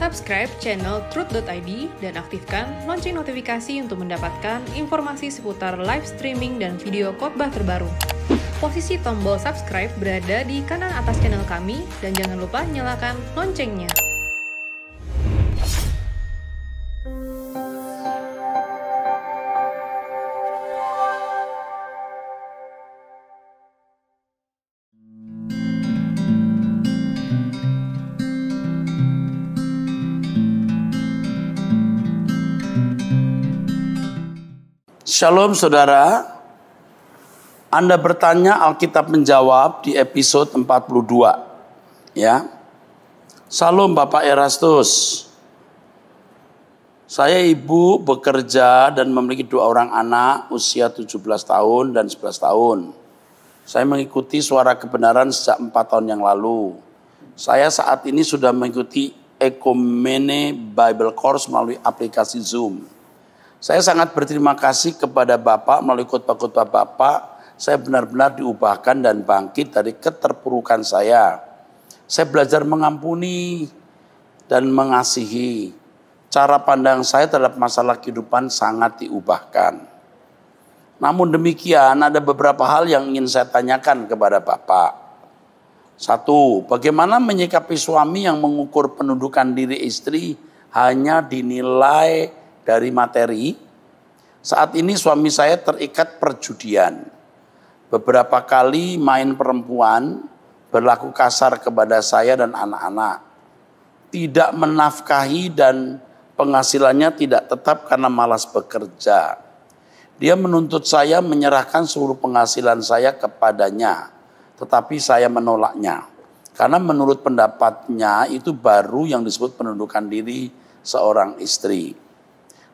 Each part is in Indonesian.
Subscribe channel Truth.id dan aktifkan lonceng notifikasi untuk mendapatkan informasi seputar live streaming dan video khotbah terbaru. Posisi tombol subscribe berada di kanan atas channel kami dan jangan lupa nyalakan loncengnya. Shalom saudara, Anda bertanya, Alkitab menjawab di episode 42. Ya. Shalom Bapak Erastus. Saya ibu bekerja dan memiliki 2 orang anak usia 17 tahun dan 11 tahun. Saya mengikuti suara kebenaran sejak 4 tahun yang lalu. Saya saat ini sudah mengikuti Ekumene Bible Course melalui aplikasi Zoom. Saya sangat berterima kasih kepada Bapak melalui khotbah-khotbah Bapak. Saya benar-benar diubahkan dan bangkit dari keterpurukan saya. Saya belajar mengampuni dan mengasihi. Cara pandang saya terhadap masalah kehidupan sangat diubahkan. Namun demikian ada beberapa hal yang ingin saya tanyakan kepada Bapak. 1. Bagaimana menyikapi suami yang mengukur pendudukan diri istri hanya dinilai dari materi? Saat ini suami saya terikat perjudian. Beberapa kali main perempuan, berlaku kasar kepada saya dan anak-anak. Tidak menafkahi dan penghasilannya tidak tetap karena malas bekerja. Dia menuntut saya menyerahkan seluruh penghasilan saya kepadanya. Tetapi saya menolaknya. Karena menurut pendapatnya itu baru yang disebut pendudukan diri seorang istri.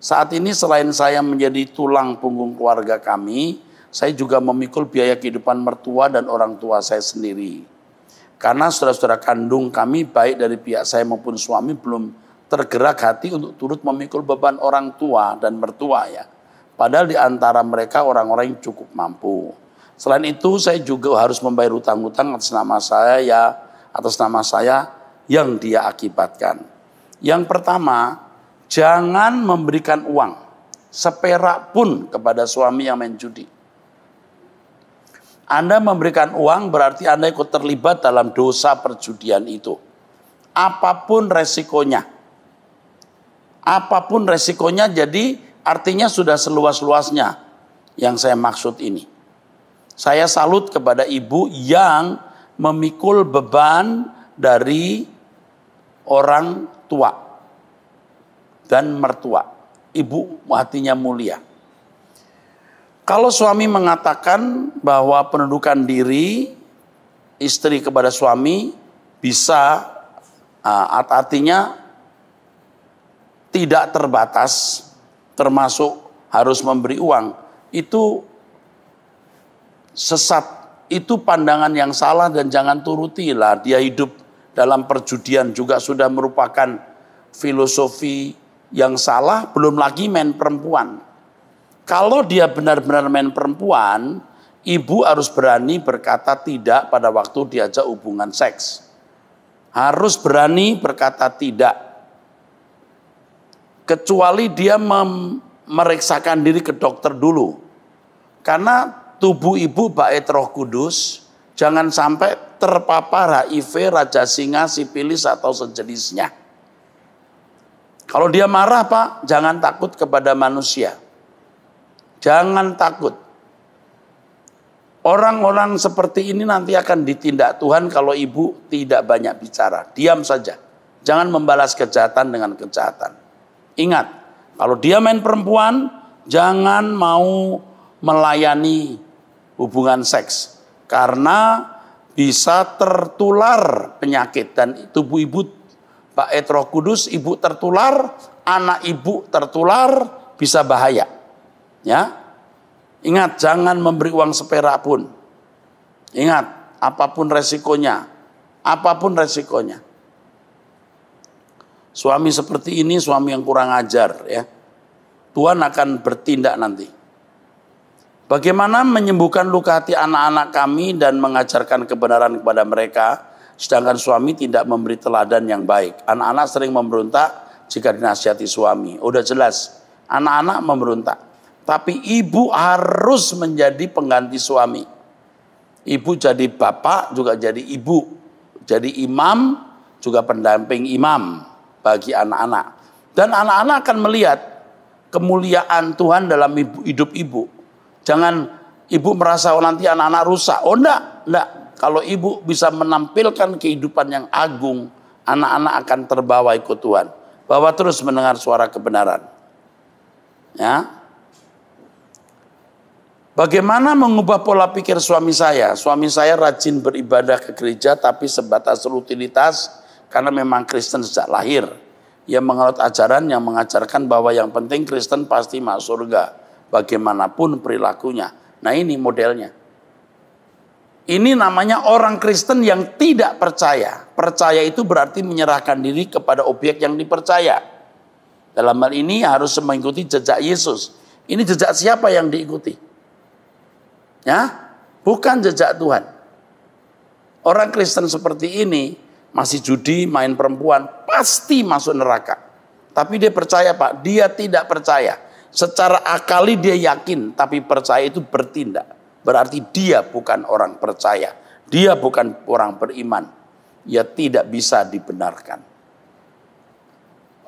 Saat ini selain saya menjadi tulang punggung keluarga kami, saya juga memikul biaya kehidupan mertua dan orang tua saya sendiri. Karena saudara-saudara kandung kami baik dari pihak saya maupun suami belum tergerak hati untuk turut memikul beban orang tua dan mertua ya. Padahal di antara mereka orang-orang yang cukup mampu. Selain itu saya juga harus membayar hutang-hutang atas nama saya yang dia akibatkan. Yang pertama, jangan memberikan uang seperak pun kepada suami yang main judi. Anda memberikan uang berarti Anda ikut terlibat dalam dosa perjudian itu. Apapun resikonya. Apapun resikonya, jadi artinya sudah seluas-luasnya yang saya maksud ini. Saya salut kepada ibu yang memikul beban dari orang tua dan mertua. Ibu hatinya mulia. Kalau suami mengatakan bahwa pendudukan diri istri kepada suami bisa artinya tidak terbatas, termasuk harus memberi uang, itu sesat. Itu pandangan yang salah dan jangan turutilah. Dia hidup dalam perjudian juga sudah merupakan filosofi yang salah, belum lagi main perempuan. Kalau dia benar-benar main perempuan, ibu harus berani berkata tidak pada waktu diajak hubungan seks. Harus berani berkata tidak. Kecuali dia memeriksakan diri ke dokter dulu. Karena tubuh ibu bait Roh Kudus, jangan sampai terpapar HIV, raja singa, sipilis atau sejenisnya. Kalau dia marah Pak, jangan takut kepada manusia. Jangan takut. Orang-orang seperti ini nanti akan ditindak Tuhan kalau ibu tidak banyak bicara. Diam saja. Jangan membalas kejahatan dengan kejahatan. Ingat, kalau dia main perempuan, jangan mau melayani hubungan seks. Karena bisa tertular penyakit. Dan tubuh ibu bait Roh Kudus, ibu tertular, anak ibu tertular, bisa bahaya. Ya, ingat jangan memberi uang seperak pun. Ingat, apapun resikonya, apapun resikonya. Suami seperti ini suami yang kurang ajar ya. Tuhan akan bertindak nanti. Bagaimana menyembuhkan luka hati anak-anak kami dan mengajarkan kebenaran kepada mereka sedangkan suami tidak memberi teladan yang baik. Anak-anak sering memberontak jika dinasihati suami. Udah jelas, anak-anak memberontak. Tapi ibu harus menjadi pengganti suami. Ibu jadi bapak, juga jadi ibu. Jadi imam, juga pendamping imam bagi anak-anak. Dan anak-anak akan melihat kemuliaan Tuhan dalam hidup ibu. Jangan ibu merasa nanti anak-anak rusak. Oh enggak. Kalau ibu bisa menampilkan kehidupan yang agung, anak-anak akan terbawa ikut Tuhan. Bahwa terus mendengar suara kebenaran. Ya. Bagaimana mengubah pola pikir suami saya? Suami saya rajin beribadah ke gereja tapi sebatas rutinitas karena memang Kristen sejak lahir. Ia menganut ajaran yang mengajarkan bahwa yang penting Kristen pasti masuk surga. Bagaimanapun perilakunya. Nah ini modelnya. Ini namanya orang Kristen yang tidak percaya. Percaya itu berarti menyerahkan diri kepada objek yang dipercaya. Dalam hal ini harus mengikuti jejak Yesus. Ini jejak siapa yang diikuti? Ya, bukan jejak Tuhan. Orang Kristen seperti ini masih judi, main perempuan, pasti masuk neraka. Tapi dia percaya Pak, dia tidak percaya. Secara akali dia yakin, tapi percaya itu bertindak. Berarti dia bukan orang percaya. Dia bukan orang beriman. Dia tidak bisa dibenarkan.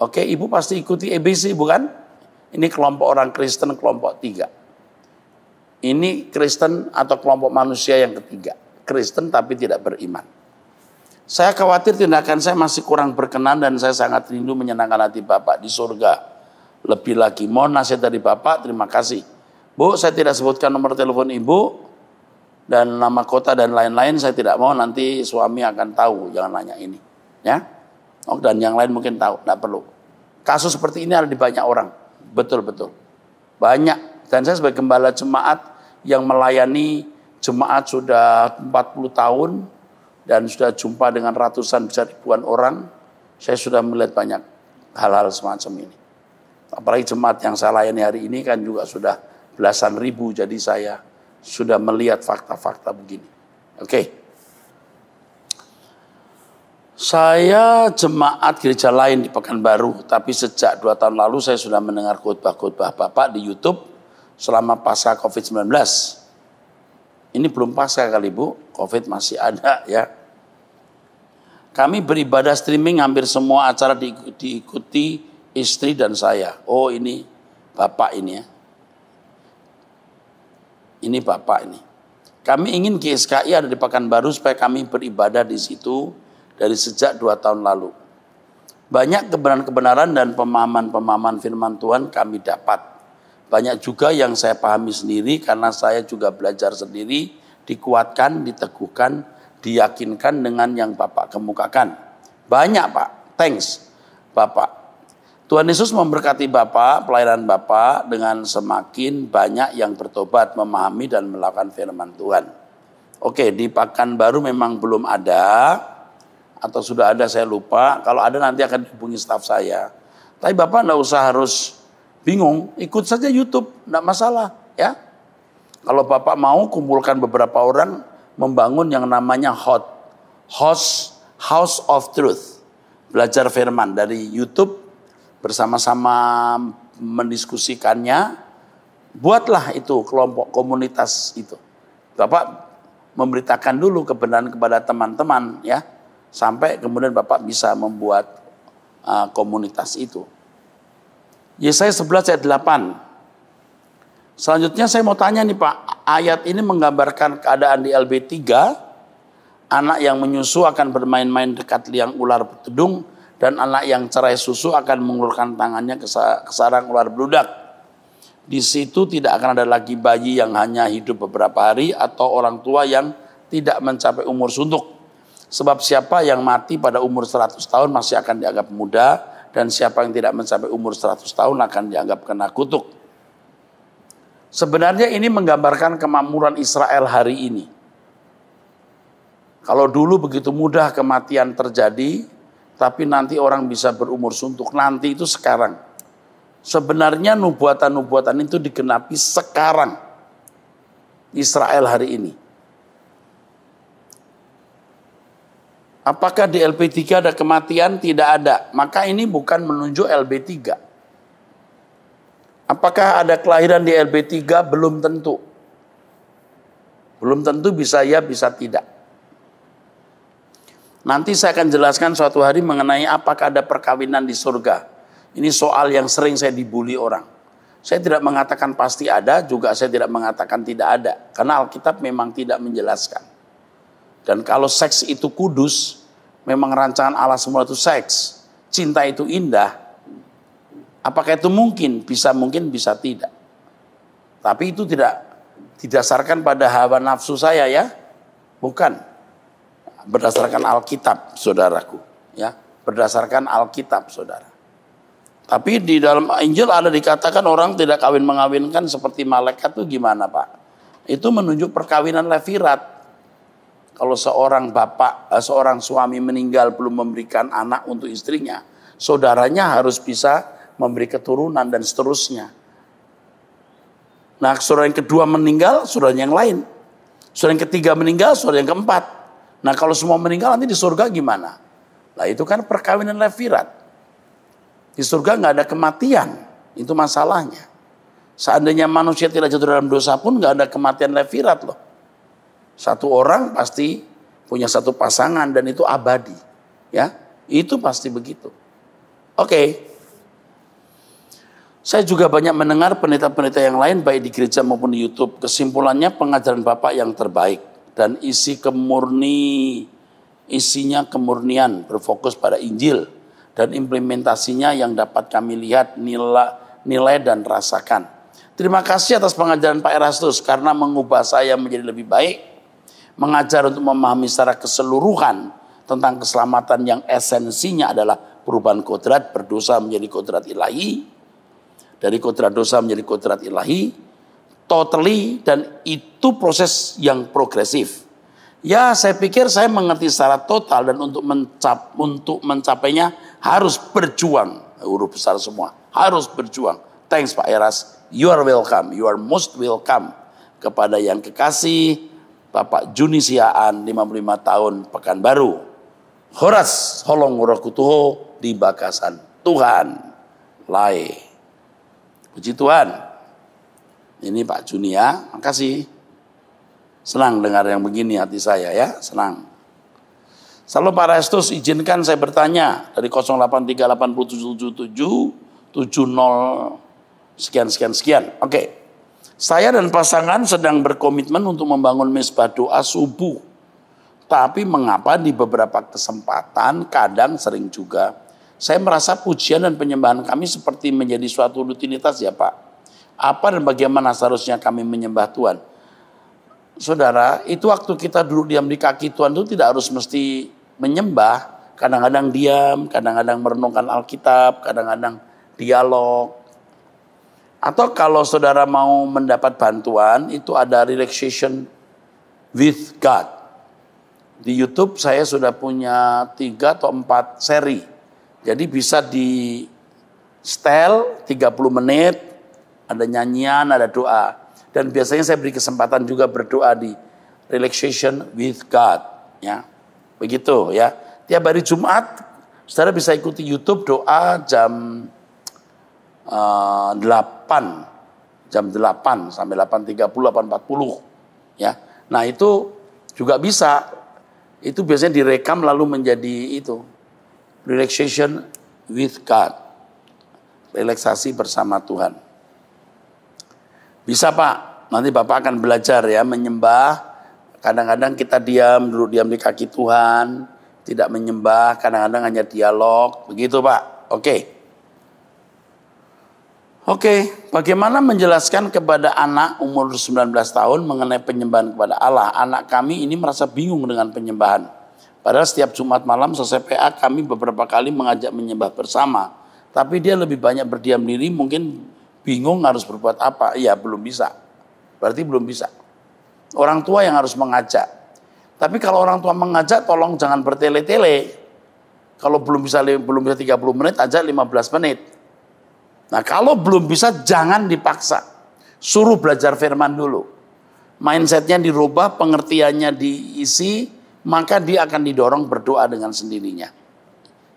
Oke, ibu pasti ikuti EBC bukan? Ini kelompok orang Kristen kelompok 3. Ini Kristen atau kelompok manusia yang ketiga. Kristen tapi tidak beriman. Saya khawatir tindakan saya masih kurang berkenan dan saya sangat rindu menyenangkan hati Bapak di surga. Lebih lagi, mohon nasihat dari Bapak, terima kasih. Bu, saya tidak sebutkan nomor telepon Ibu dan nama kota dan lain-lain, saya tidak mau nanti suami akan tahu, jangan nanya ini. Ya, oh, dan yang lain mungkin tahu, tidak perlu. Kasus seperti ini ada di banyak orang, betul-betul. Banyak, dan saya sebagai gembala jemaat, yang melayani jemaat sudah 40 tahun dan sudah jumpa dengan ratusan bisa ribuan orang, saya sudah melihat banyak hal-hal semacam ini. Apalagi jemaat yang saya layani hari ini kan juga sudah belasan ribu, jadi saya sudah melihat fakta-fakta begini. Oke. Saya jemaat gereja lain di Pekanbaru, tapi sejak 2 tahun lalu saya sudah mendengar khotbah-khotbah Bapak di YouTube selama pasca COVID-19. Ini belum pasca kali Bu, COVID masih ada ya. Kami beribadah streaming hampir semua acara diikuti istri dan saya. Oh ini Bapak ini ya. Ini Bapak ini. Kami ingin GSKI ada di Pekanbaru supaya kami beribadah di situ dari sejak 2 tahun lalu. Banyak kebenaran-kebenaran dan pemahaman-pemahaman firman Tuhan kami dapat. Banyak juga yang saya pahami sendiri karena saya juga belajar sendiri, dikuatkan, diteguhkan, diyakinkan dengan yang Bapak kemukakan. Banyak Pak, thanks Bapak. Tuhan Yesus memberkati Bapak, pelayanan Bapak dengan semakin banyak yang bertobat, memahami dan melakukan firman Tuhan. Oke, di Pekanbaru memang belum ada, atau sudah ada saya lupa. Kalau ada nanti akan dihubungi staf saya. Tapi Bapak enggak usah harus bingung, ikut saja YouTube, enggak masalah ya. Kalau Bapak mau kumpulkan beberapa orang membangun yang namanya House of Truth. Belajar firman dari YouTube, bersama-sama mendiskusikannya, buatlah itu kelompok komunitas itu. Bapak memberitakan dulu kebenaran kepada teman-teman ya, sampai kemudian Bapak bisa membuat komunitas itu. Yesaya 11 ayat 8. Selanjutnya saya mau tanya nih Pak, ayat ini menggambarkan keadaan di LB3, anak yang menyusu akan bermain-main dekat liang ular bertedung, dan anak yang cerai susu akan mengulurkan tangannya ke sarang ular beludak. Di situ tidak akan ada lagi bayi yang hanya hidup beberapa hari atau orang tua yang tidak mencapai umur suntuk. Sebab siapa yang mati pada umur 100 tahun masih akan dianggap muda, dan siapa yang tidak mencapai umur 100 tahun akan dianggap kena kutuk. Sebenarnya ini menggambarkan kemakmuran Israel hari ini. Kalau dulu begitu mudah kematian terjadi, tapi nanti orang bisa berumur suntuk. Nanti itu sekarang. Sebenarnya nubuatan-nubuatan itu digenapi sekarang. Israel hari ini. Apakah di LP3 ada kematian? Tidak ada. Maka ini bukan menunjuk LB3. Apakah ada kelahiran di LB3? Belum tentu. Belum tentu, bisa ya, bisa tidak. Nanti saya akan jelaskan suatu hari mengenai apakah ada perkawinan di surga. Ini soal yang sering saya dibully orang. Saya tidak mengatakan pasti ada, juga saya tidak mengatakan tidak ada. Karena Alkitab memang tidak menjelaskan. Dan kalau seks itu kudus, memang rancangan Allah semula itu seks. Cinta itu indah. Apakah itu mungkin? Bisa mungkin, bisa tidak. Tapi itu tidak didasarkan pada hawa nafsu saya ya. Bukan. Berdasarkan Alkitab, saudaraku. Ya, berdasarkan Alkitab, saudara. Tapi di dalam Injil ada dikatakan orang tidak kawin mengawinkan seperti malaikat, itu gimana Pak? Itu menunjuk perkawinan levirat. Kalau seorang bapak, seorang suami meninggal belum memberikan anak untuk istrinya, saudaranya harus bisa memberi keturunan dan seterusnya. Nah, saudara yang kedua meninggal, saudara yang lain. Saudara yang ketiga meninggal, saudara yang keempat. Nah, kalau semua meninggal nanti di surga gimana? Nah, itu kan perkawinan levirat. Di surga nggak ada kematian, itu masalahnya. Seandainya manusia tidak jatuh dalam dosa pun nggak ada kematian levirat loh. Satu orang pasti punya satu pasangan dan itu abadi, ya itu pasti begitu. Oke. Saya juga banyak mendengar pendeta-pendeta yang lain baik di gereja maupun di YouTube. Kesimpulannya pengajaran Bapak yang terbaik dan isinya kemurnian berfokus pada Injil. Dan implementasinya yang dapat kami lihat, nilai dan rasakan. Terima kasih atas pengajaran Pak Erastus karena mengubah saya menjadi lebih baik. Mengajar untuk memahami secara keseluruhan tentang keselamatan yang esensinya adalah perubahan kodrat berdosa menjadi kodrat ilahi. Dari kodrat dosa menjadi kodrat ilahi. Totally, dan itu proses yang progresif. Ya, saya pikir saya mengerti secara total dan untuk mencapainya harus berjuang. Huruf besar semua. Harus berjuang. Thanks Pak Eras. You are welcome. You are most welcome. Kepada yang kekasih, Bapak Juni Siaan, 55 tahun, Pekanbaru. Horas holong urakutuho di bakasan Tuhan. Lai. Puji Tuhan. Ini Pak Juni ya. Makasih. Senang dengar yang begini hati saya ya, senang. Selalu Pak Restus izinkan saya bertanya dari 083877770 sekian. Oke. Saya dan pasangan sedang berkomitmen untuk membangun mezbah doa subuh. Tapi mengapa di beberapa kesempatan, kadang sering juga, saya merasa pujian dan penyembahan kami seperti menjadi suatu rutinitas ya Pak. Apa dan bagaimana seharusnya kami menyembah Tuhan? Saudara, itu waktu kita duduk diam di kaki Tuhan itu tidak harus mesti menyembah. Kadang-kadang diam, kadang-kadang merenungkan Alkitab, kadang-kadang dialog. Atau kalau saudara mau mendapat bantuan, itu ada relaxation with God. Di YouTube saya sudah punya 3 atau 4 seri. Jadi bisa di setel 30 menit, ada nyanyian, ada doa. Dan biasanya saya beri kesempatan juga berdoa di relaxation with God, ya. Begitu ya. Tiap hari Jumat saudara bisa ikuti YouTube doa jam 8 sampai 8.30, 8.40 ya. Nah, itu juga bisa. Itu biasanya direkam lalu menjadi itu relaxation with God. Relaksasi bersama Tuhan. Bisa Pak, nanti Bapak akan belajar ya menyembah. Kadang-kadang kita duduk diam di kaki Tuhan, tidak menyembah, kadang-kadang hanya dialog, begitu Pak. Oke, bagaimana menjelaskan kepada anak umur 19 tahun mengenai penyembahan kepada Allah? Anak kami ini merasa bingung dengan penyembahan. Padahal setiap Jumat malam selesai PA kami beberapa kali mengajak menyembah bersama. Tapi dia lebih banyak berdiam diri, mungkin bingung harus berbuat apa. Ya belum bisa. Berarti belum bisa. Orang tua yang harus mengajak. Tapi kalau orang tua mengajak tolong jangan bertele-tele. Kalau belum bisa 30 menit ajak 15 menit. Nah kalau belum bisa jangan dipaksa. Suruh belajar firman dulu. Mindsetnya dirubah, pengertiannya diisi, maka dia akan didorong berdoa dengan sendirinya.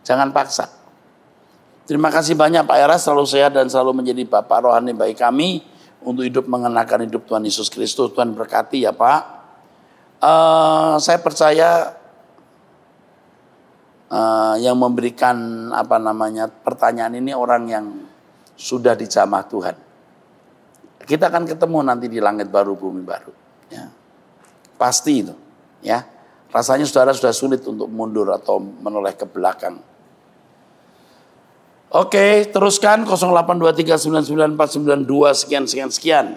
Jangan paksa. Terima kasih banyak Pak Eras, selalu sehat dan selalu menjadi Bapak rohani bagi kami untuk hidup mengenakan hidup Tuhan Yesus Kristus. Tuhan berkati ya Pak. Saya percaya yang memberikan pertanyaan ini orang yang sudah dijamah Tuhan. Kita akan ketemu nanti di langit baru, bumi baru. Ya. Pasti itu. Ya. Rasanya saudara sudah sulit untuk mundur atau menoleh ke belakang. Oke, teruskan 0823994992 sekian.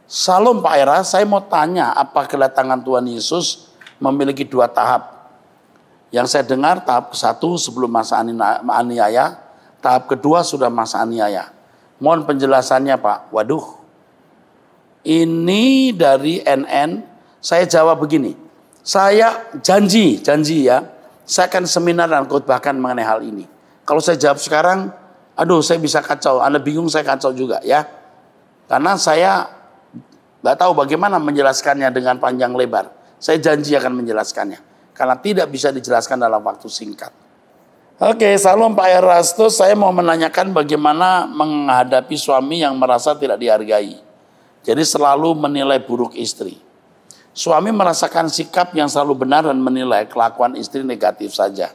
Salam Pak Era, saya mau tanya apa kedatangan Tuhan Yesus memiliki 2 tahap. Yang saya dengar tahap ke-1 sebelum masa aniaya, tahap kedua sudah masa aniaya. Mohon penjelasannya Pak. Waduh, ini dari NN, saya jawab begini. Saya janji ya, saya akan seminar dan khotbahkan mengenai hal ini. Kalau saya jawab sekarang, aduh saya bisa kacau, Anda bingung saya kacau juga ya. Karena saya nggak tahu bagaimana menjelaskannya dengan panjang lebar. Saya janji akan menjelaskannya. Karena tidak bisa dijelaskan dalam waktu singkat. Oke, salam Pak Erastus, saya mau menanyakan bagaimana menghadapi suami yang merasa tidak dihargai. Jadi selalu menilai buruk istri. Suami merasakan sikap yang selalu benar dan menilai kelakuan istri negatif saja.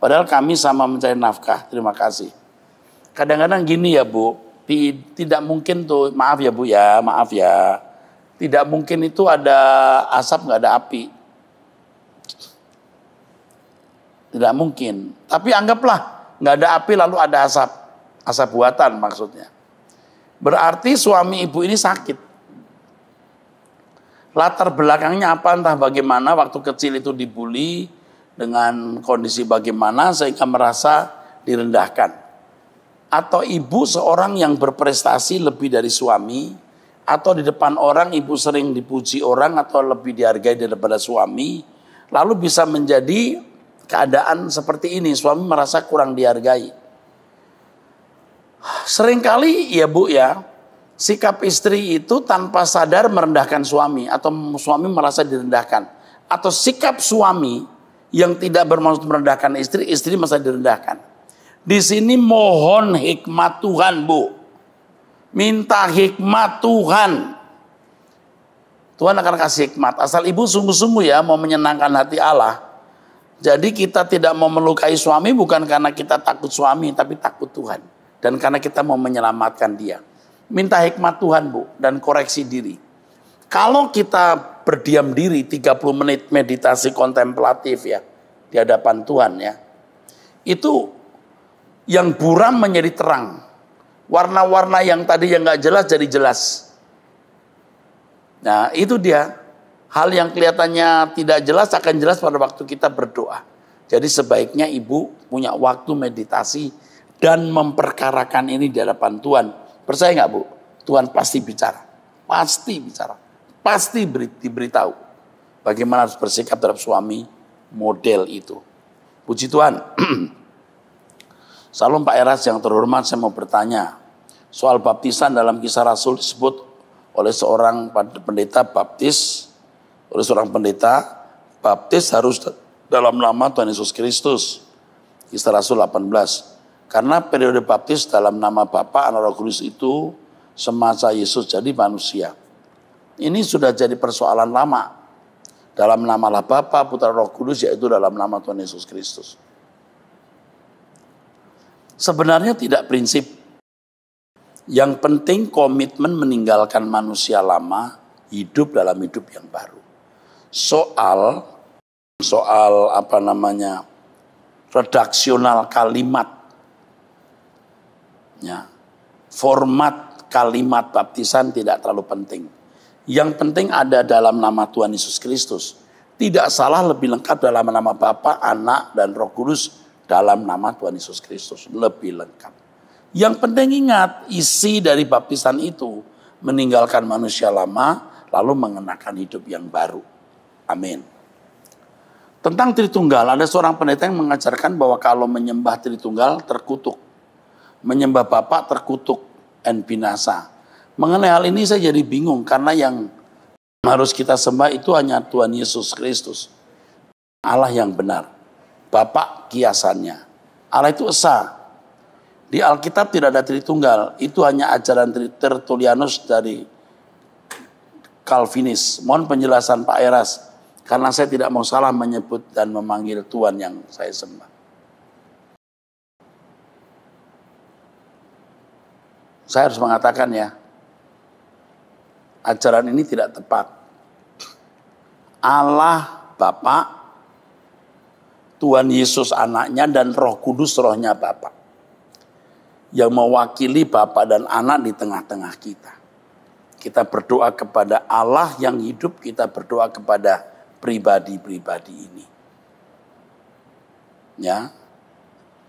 Padahal kami sama mencari nafkah. Terima kasih. Kadang-kadang gini ya Bu, tidak mungkin tuh, maaf ya Bu ya, maaf ya. Tidak mungkin itu ada asap nggak ada api. Tidak mungkin. Tapi anggaplah nggak ada api lalu ada asap. Asap buatan maksudnya. Berarti suami ibu ini sakit. Latar belakangnya apa entah bagaimana waktu kecil itu dibully dengan kondisi bagaimana sehingga merasa direndahkan. Atau ibu seorang yang berprestasi lebih dari suami, atau di depan orang ibu sering dipuji orang atau lebih dihargai daripada suami, lalu bisa menjadi keadaan seperti ini, suami merasa kurang dihargai. Seringkali ya Bu ya, sikap istri itu tanpa sadar merendahkan suami atau suami merasa direndahkan. Atau sikap suami yang tidak bermaksud merendahkan istri, istri merasa direndahkan. Di sini mohon hikmat Tuhan Bu. Minta hikmat Tuhan. Tuhan akan kasih hikmat. Asal ibu sungguh-sungguh ya mau menyenangkan hati Allah. Jadi kita tidak mau melukai suami bukan karena kita takut suami, tapi takut Tuhan. Dan karena kita mau menyelamatkan dia. Minta hikmat Tuhan Bu, dan koreksi diri. Kalau kita berdiam diri 30 menit meditasi kontemplatif ya, di hadapan Tuhan ya. Itu yang buram menjadi terang. Warna-warna yang tadi yang gak jelas jadi jelas. Nah itu dia. Hal yang kelihatannya tidak jelas akan jelas pada waktu kita berdoa. Jadi sebaiknya ibu punya waktu meditasi dan memperkarakan ini di hadapan Tuhan. Percaya nggak Bu? Tuhan pasti bicara. Pasti bicara. Pasti diberitahu. Bagaimana harus bersikap terhadap suami model itu. Puji Tuhan. Salam Pak Eras yang terhormat, saya mau bertanya. Soal baptisan dalam Kisah Rasul disebut oleh seorang pendeta baptis. Oleh seorang pendeta, baptis harus dalam nama Tuhan Yesus Kristus. Kisah Rasul 18. Karena periode baptis dalam nama Bapa, Anak, Roh Kudus itu semasa Yesus jadi manusia. Ini sudah jadi persoalan lama. Dalam nama Allah Bapa, Putra, Roh Kudus, yaitu dalam nama Tuhan Yesus Kristus. Sebenarnya tidak prinsip. Yang penting komitmen meninggalkan manusia lama, hidup dalam hidup yang baru. Soal redaksional kalimat, ya, format kalimat baptisan tidak terlalu penting. Yang penting ada dalam nama Tuhan Yesus Kristus. Tidak salah lebih lengkap dalam nama Bapa, Anak, dan Roh Kudus dalam nama Tuhan Yesus Kristus. Lebih lengkap. Yang penting ingat, isi dari baptisan itu meninggalkan manusia lama, lalu mengenakan hidup yang baru. Amin. Tentang Tritunggal, ada seorang pendeta yang mengajarkan bahwa kalau menyembah Tritunggal terkutuk. Menyembah Bapa terkutuk dan binasa. Mengenai hal ini saya jadi bingung karena yang harus kita sembah itu hanya Tuhan Yesus Kristus. Allah yang benar. Bapa kiasannya. Allah itu esa. Di Alkitab tidak ada Tritunggal. Itu hanya ajaran Tertullianus dari Calvinis. Mohon penjelasan Pak Eras. Karena saya tidak mau salah menyebut dan memanggil Tuhan yang saya sembah. Saya harus mengatakan ya, ajaran ini tidak tepat. Allah Bapa, Tuhan Yesus anaknya, dan Roh Kudus rohnya Bapa. Yang mewakili Bapa dan Anak di tengah-tengah kita. Kita berdoa kepada Allah yang hidup, kita berdoa kepada pribadi-pribadi ini. Ya.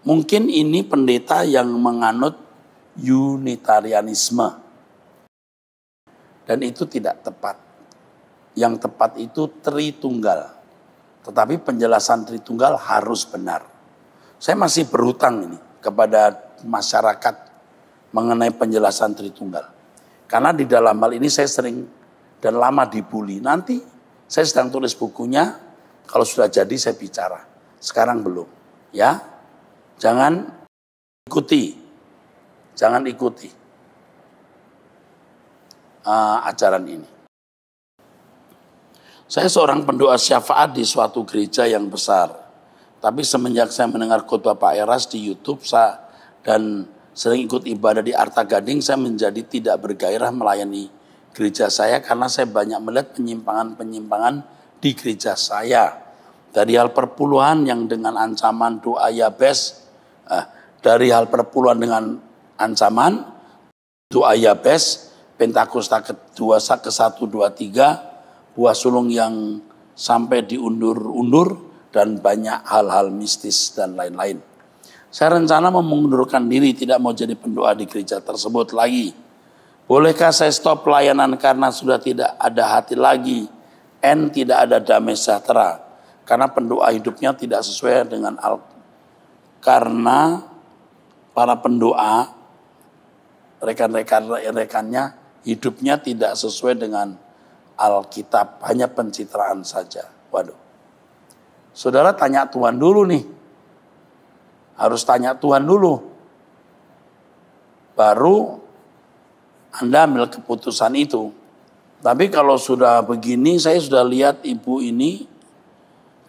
Mungkin ini pendeta yang menganut Unitarianisme. Dan itu tidak tepat. Yang tepat itu Tritunggal. Tetapi penjelasan Tritunggal harus benar. Saya masih berhutang ini kepada masyarakat mengenai penjelasan Tritunggal. Karena di dalam hal ini saya sering dan lama dibully. Nanti saya sedang tulis bukunya, kalau sudah jadi saya bicara. Sekarang belum, ya. Jangan ikuti ajaran ini. Saya seorang pendoa syafaat di suatu gereja yang besar. Tapi semenjak saya mendengar khotbah Pak Eras di YouTube dan sering ikut ibadah di Arta Gading, saya menjadi tidak bergairah melayani gereja saya karena saya banyak melihat penyimpangan-penyimpangan di gereja saya. Dari hal perpuluhan yang dengan ancaman doa Yabes, dari hal perpuluhan dengan ancaman doa Yabes, Pentakosta kedua ke-1, 2, 3, buah sulung yang sampai diundur-undur, dan banyak hal-hal mistis dan lain-lain. Saya rencana mengundurkan diri, tidak mau jadi pendoa di gereja tersebut lagi. Bolehkah saya stop pelayanan karena sudah tidak ada hati lagi, tidak ada damai sejahtera, karena pendoa hidupnya tidak sesuai dengan karena para pendoa rekan-rekannya hidupnya tidak sesuai dengan Alkitab, hanya pencitraan saja. Waduh. Saudara tanya Tuhan dulu nih. Harus tanya Tuhan dulu. Baru Anda ambil keputusan itu. Tapi kalau sudah begini, saya sudah lihat ibu ini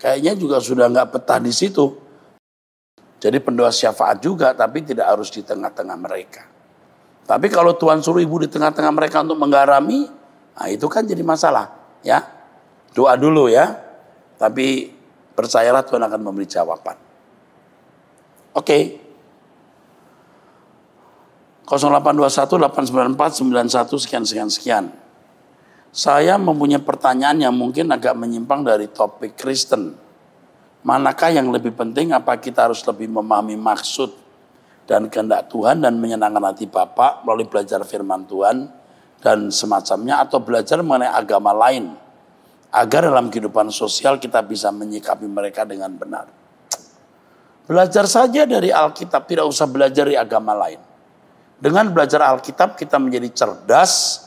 kayaknya juga sudah nggak betah di situ. Jadi pendoa syafaat juga, tapi tidak harus di tengah-tengah mereka. Tapi kalau Tuhan suruh ibu di tengah-tengah mereka untuk menggarami, nah itu kan jadi masalah, ya. Doa dulu ya. Tapi percayalah Tuhan akan memberi jawaban. Oke. 0821 894 91 sekian. Saya mempunyai pertanyaan yang mungkin agak menyimpang dari topik Kristen. Manakah yang lebih penting? Apa kita harus lebih memahami maksud dan kehendak Tuhan dan menyenangkan hati Bapa melalui belajar firman Tuhan dan semacamnya, atau belajar mengenai agama lain agar dalam kehidupan sosial kita bisa menyikapi mereka dengan benar? Belajar saja dari Alkitab, tidak usah belajar dari agama lain. Dengan belajar Alkitab kita menjadi cerdas,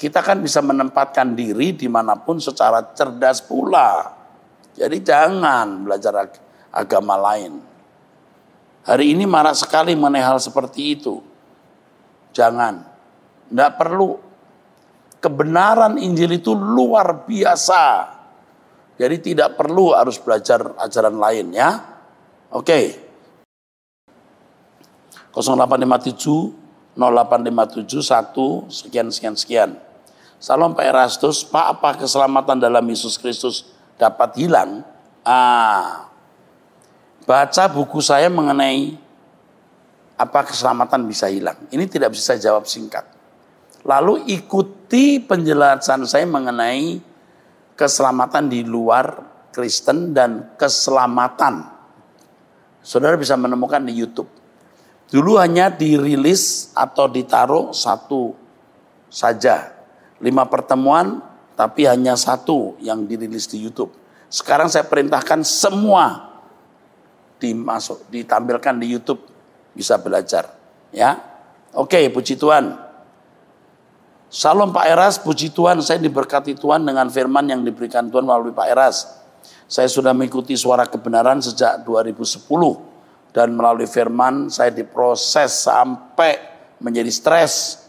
kita kan bisa menempatkan diri dimanapun secara cerdas pula. Jadi jangan belajar agama lain. Hari ini marak sekali mengenai hal seperti itu. Jangan, tidak perlu. Kebenaran Injil itu luar biasa. Jadi tidak perlu harus belajar ajaran lain ya. Oke. 0857 0857 1 sekian. Salam Pak Erastus. Pak, apa keselamatan dalam Yesus Kristus dapat hilang? Baca buku saya mengenai apa keselamatan bisa hilang. Ini tidak bisa saya jawab singkat. Lalu ikuti penjelasan saya mengenai keselamatan di luar Kristen dan keselamatan. Saudara bisa menemukan di YouTube. Dulu hanya dirilis atau ditaruh satu saja. 5 pertemuan tapi hanya satu yang dirilis di YouTube. Sekarang saya perintahkan semua ditampilkan di YouTube, bisa belajar. Ya, oke, puji Tuhan. Salam Pak Eras, puji Tuhan saya diberkati Tuhan dengan firman yang diberikan Tuhan melalui Pak Eras. Saya sudah mengikuti suara kebenaran sejak 2010 dan melalui firman saya diproses sampai menjadi stres.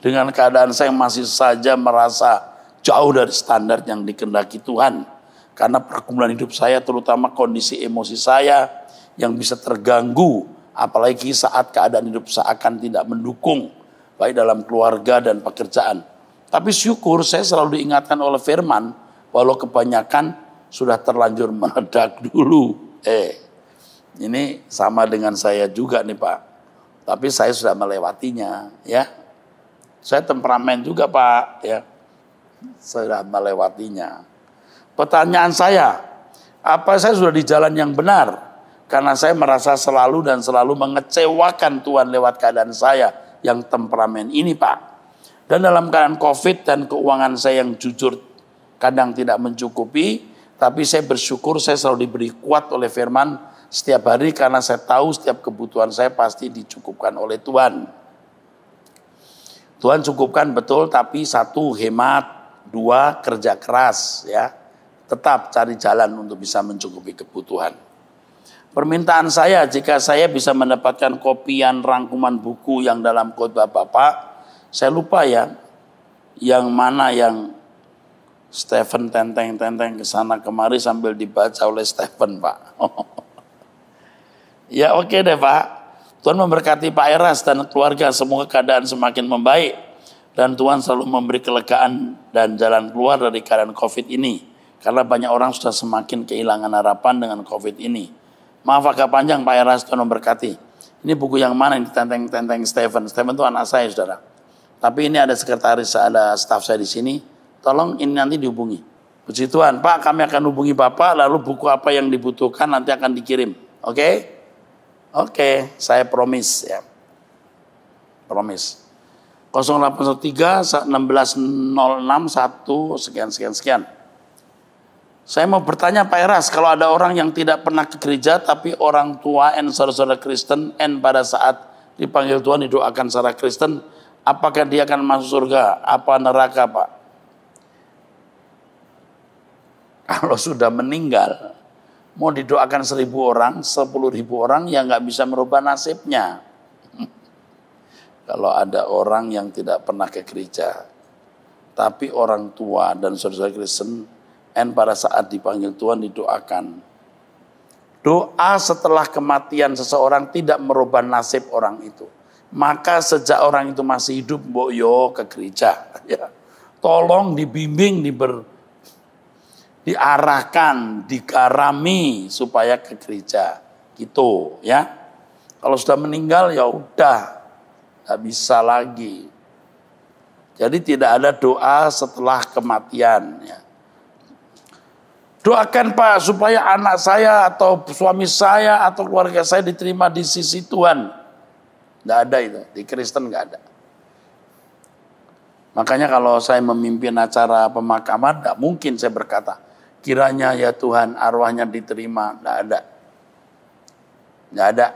Dengan keadaan saya masih saja merasa jauh dari standar yang dikehendaki Tuhan. Karena pergumulan hidup saya, terutama kondisi emosi saya yang bisa terganggu, apalagi saat keadaan hidup seakan tidak mendukung, baik dalam keluarga dan pekerjaan. Tapi syukur saya selalu diingatkan oleh firman, walau kebanyakan sudah terlanjur meledak dulu. Ini sama dengan saya juga nih Pak. Tapi saya sudah melewatinya, ya. Saya temperamen juga Pak, ya. Saya sudah melewatinya. Pertanyaan saya, apa saya sudah di jalan yang benar? Karena saya merasa selalu mengecewakan Tuhan lewat keadaan saya yang temperamen ini Pak. Dan dalam keadaan COVID dan keuangan saya yang jujur kadang tidak mencukupi, tapi saya bersyukur saya selalu diberi kuat oleh firman setiap hari karena saya tahu setiap kebutuhan saya pasti dicukupkan oleh Tuhan. Tuhan cukupkan betul, tapi satu, hemat, dua, kerja keras, ya. Tetap cari jalan untuk bisa mencukupi kebutuhan. Permintaan saya, jika saya bisa mendapatkan kopian rangkuman buku yang dalam khotbah Bapak, saya lupa ya, yang mana yang Stephen tenteng-tenteng ke sana kemari sambil dibaca oleh Stephen Pak. Ya oke deh Pak. Tuhan memberkati Pak Eras dan keluarga, semoga keadaan semakin membaik. Dan Tuhan selalu memberi kelegaan dan jalan keluar dari keadaan COVID ini. Karena banyak orang sudah semakin kehilangan harapan dengan COVID ini. Maaf agak panjang Pak Eras, Tuhan memberkati. Ini buku yang mana yang ditenteng-tenteng Stephen. Stephen itu anak saya saudara. Tapi ini ada sekretaris, ada staf saya di sini. Tolong ini nanti dihubungi. Puji Tuhan, Pak kami akan hubungi Bapak, lalu buku apa yang dibutuhkan nanti akan dikirim. Oke? Oke, saya promise ya. Promise. 0813 1606 1 sekian. Saya mau bertanya Pak Eras, kalau ada orang yang tidak pernah ke gereja tapi orang tua dan saudara-saudara Kristen pada saat dipanggil Tuhan didoakan secara Kristen, apakah dia akan masuk surga? Apa neraka Pak? Kalau sudah meninggal, mau didoakan 1.000 orang, 10.000 orang yang nggak bisa merubah nasibnya. Kalau ada orang yang tidak pernah ke gereja, tapi orang tua dan saudara Kristen, pada saat dipanggil Tuhan didoakan. Doa setelah kematian seseorang tidak merubah nasib orang itu. Maka sejak orang itu masih hidup, boyo ke gereja. Ya. Tolong dibimbing, diarahkan, digarami supaya ke gereja. Gitu ya. Kalau sudah meninggal ya udah, nggak bisa lagi. Jadi tidak ada doa setelah kematian. Ya. Doakan Pak supaya anak saya atau suami saya atau keluarga saya diterima di sisi Tuhan. Nggak ada itu, di Kristen nggak ada. Makanya kalau saya memimpin acara pemakaman, nggak mungkin saya berkata, kiranya ya Tuhan arwahnya diterima. Nggak ada. Nggak ada.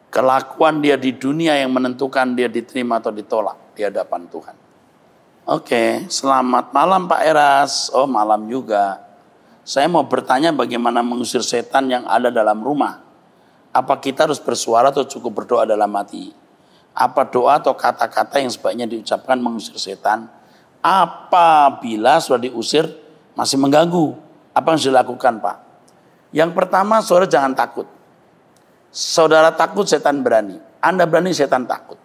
Kelakuan dia di dunia yang menentukan dia diterima atau ditolak di hadapan Tuhan. Oke, selamat malam Pak Eras. Oh malam juga. Saya mau bertanya bagaimana mengusir setan yang ada dalam rumah. Apa kita harus bersuara atau cukup berdoa dalam hati? Apa doa atau kata-kata yang sebaiknya diucapkan mengusir setan? Apabila sudah diusir masih mengganggu, apa yang harus dilakukan Pak? Yang pertama, saudara jangan takut. Saudara takut, setan berani. Anda berani, setan takut.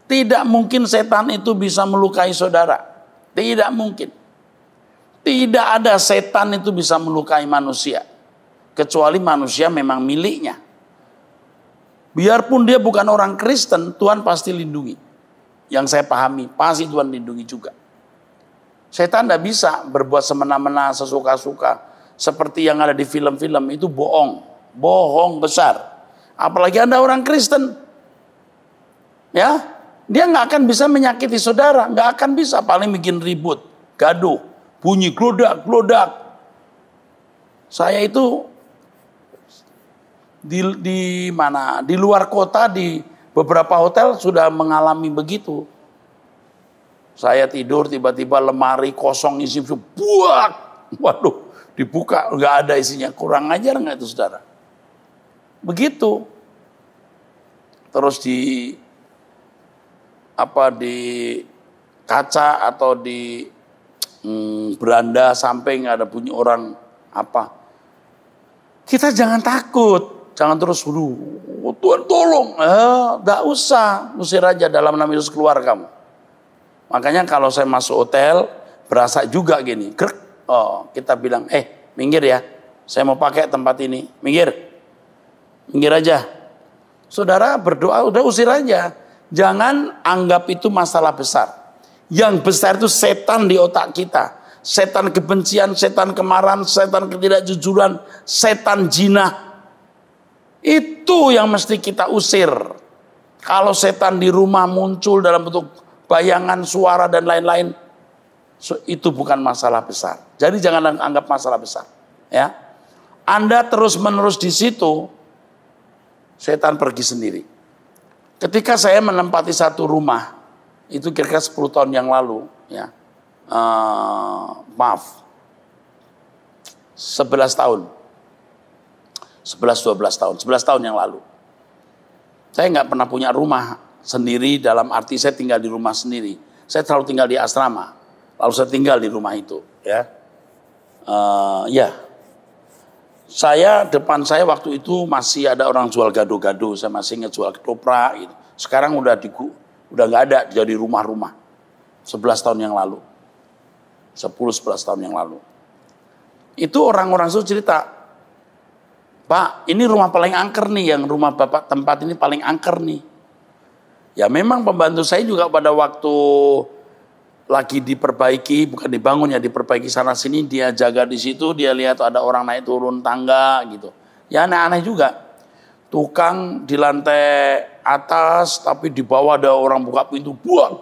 Tidak mungkin setan itu bisa melukai saudara. Tidak mungkin. Tidak ada setan itu bisa melukai manusia. Kecuali manusia memang miliknya. Biarpun dia bukan orang Kristen, Tuhan pasti lindungi. Yang saya pahami, pasti Tuhan lindungi juga. Setan tidak bisa berbuat semena-mena, sesuka-suka. Seperti yang ada di film-film, itu bohong. Bohong besar. Apalagi Anda orang Kristen. Ya, dia nggak akan bisa menyakiti saudara, nggak akan bisa, paling bikin ribut, gaduh, bunyi glodak. Saya itu di mana? Di luar kota di beberapa hotel sudah mengalami begitu. Saya tidur tiba-tiba lemari kosong isi buak. Waduh, dibuka nggak ada isinya. Kurang ajar nggak itu saudara? Begitu. Terus di kaca atau di beranda samping ada bunyi orang apa. Kita jangan takut. Jangan terus, Tuhan tolong. Nggak usah. Usir aja dalam nama Yesus keluar kamu. Makanya kalau saya masuk hotel, berasa juga gini. Kita bilang, minggir ya. Saya mau pakai tempat ini. Minggir. Minggir aja. Saudara berdoa, udah usir aja. Jangan anggap itu masalah besar. Yang besar itu setan di otak kita. Setan kebencian, setan kemarahan, setan ketidakjujuran, setan jinah. Itu yang mesti kita usir. Kalau setan di rumah muncul dalam bentuk bayangan, suara dan lain-lain, itu bukan masalah besar. Jadi jangan anggap masalah besar. Ya, Anda terus-menerus di situ, setan pergi sendiri. Ketika saya menempati satu rumah, itu kira-kira 10 tahun yang lalu, ya, 11 tahun. 11-12 tahun, 11 tahun yang lalu. Saya nggak pernah punya rumah sendiri dalam arti saya tinggal di rumah sendiri. Saya selalu tinggal di asrama, lalu saya tinggal di rumah itu. Depan saya waktu itu masih ada orang jual gado-gado, saya masih ngejual ketoprak gitu. Sekarang udah nggak ada, jadi rumah-rumah. 11 tahun yang lalu, 10-11 tahun yang lalu. Itu orang-orang itu cerita, Pak, ini rumah paling angker nih, yang rumah Bapak tempat ini paling angker nih. Ya memang pembantu saya juga pada waktu lagi diperbaiki, bukan dibangun ya, diperbaiki sana sini, dia jaga di situ, dia lihat ada orang naik turun tangga gitu. Ya aneh-aneh juga. Tukang di lantai atas, tapi di bawah ada orang buka pintu, buak.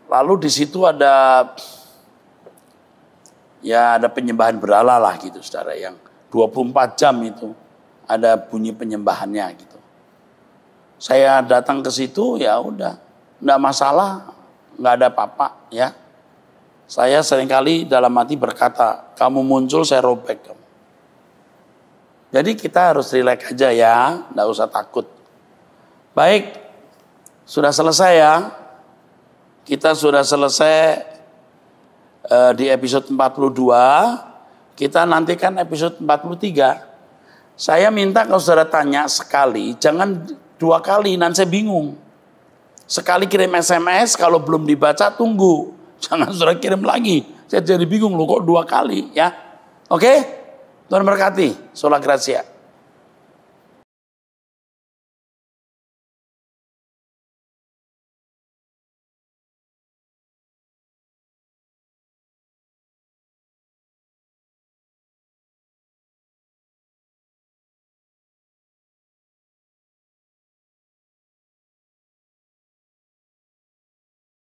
Lalu di situ ada penyembahan berhala lah gitu, saudara, yang 24 jam itu ada bunyi penyembahannya gitu. Saya datang ke situ, ya udah, enggak masalah, enggak ada apa-apa ya. Saya seringkali dalam hati berkata, kamu muncul saya robek kamu. Jadi kita harus rileks aja ya, enggak usah takut. Baik, sudah selesai ya. Kita sudah selesai di episode 42. Kita nantikan episode 43. Saya minta kalau saudara tanya sekali, jangan 2 kali, nanti saya bingung. Sekali kirim SMS, kalau belum dibaca tunggu. Jangan saudara kirim lagi. Saya jadi bingung loh kok 2 kali ya. Oke? Tuhan berkati. Sola Gracia.